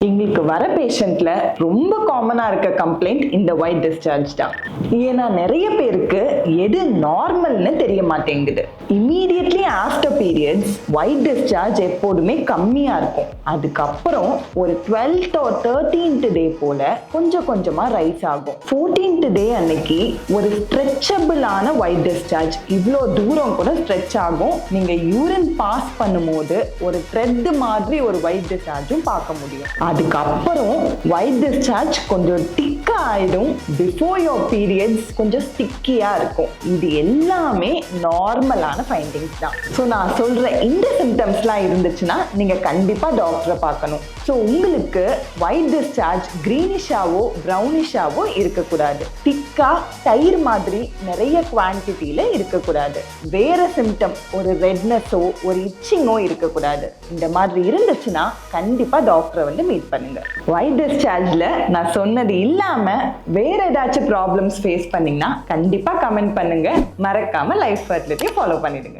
எங்களுக்கு வர பேஷண்ட்ல ரொம்ப காமனா இருக்க கம்ப்ளைண்ட் இந்த ஒயிட் டிஸ்சார்ஜ் தான். ஏன்னா நிறைய பேருக்கு எது நார்மல்னு தெரிய மாட்டேங்குது. Immediately after periods white discharge எப்போதுமே கம்மியா இருக்கும். அதுக்கப்புறம் ஒரு 12th or 13th டே போல கொஞ்சம் கொஞ்சமா ரைஸ் ஆகும். 14th டே அன்னைக்கு ஒரு ஸ்ட்ரெச்சபிளான ஒயிட் டிஸ்சார்ஜ் இவ்வளோ தூரம் கூட ஸ்ட்ரெச் ஆகும். நீங்க யூரின் பாஸ் பண்ணும்போது ஒரு த்ரெட் மாதிரி ஒரு ஒயிட் டிஸ்சார்ஜும் பார்க்க முடியும். அதுக்கப்புறம் ஒயிட் டிஸ்சார்ஜ் கொஞ்சம் திக்கா ஆயிடும். பிஃபோர் யோர் பீரியட்ஸ் கொஞ்சம் ஸ்டிக்கியா இருக்கும். இது எல்லாமே நார்மலான ஃபைண்டிங்ஸ் தான். ஸோ நான் சொல்ற இந்த சிம்டம்ஸ்லாம் இருந்துச்சுன்னா நீங்க கண்டிப்பா டாக்டரை பார்க்கணும். ஸோ உங்களுக்கு ஒயிட் டிஸ்சார்ஜ் கிரீனிஷாவோ ப்ரௌனிஷாவோ இருக்கக்கூடாது. திக்கா தயிர் மாதிரி நிறைய குவான்டிட்டியில இருக்கக்கூடாது. வேற சிம்டம் ஒரு ரெட்னஸோ ஒரு இச்சிங்கோ இருக்கக்கூடாது. இந்த மாதிரி இருந்துச்சுன்னா கண்டிப்பா டாக்டரை மீட் பண்ணுங்க. ஒயிட் டிஸ்சார்ஜ்ல நான் சொன்னது இல்லாம வேற ஏதாச்சும் ப்ராப்ளம்ஸ் ஃபேஸ் பண்ணீங்கன்னா கண்டிப்பா கமெண்ட் பண்ணுங்க. மறக்காம லைஃப் ஃபர்டிலிட்டி ஃபாலோ பண்ணிடுங்க.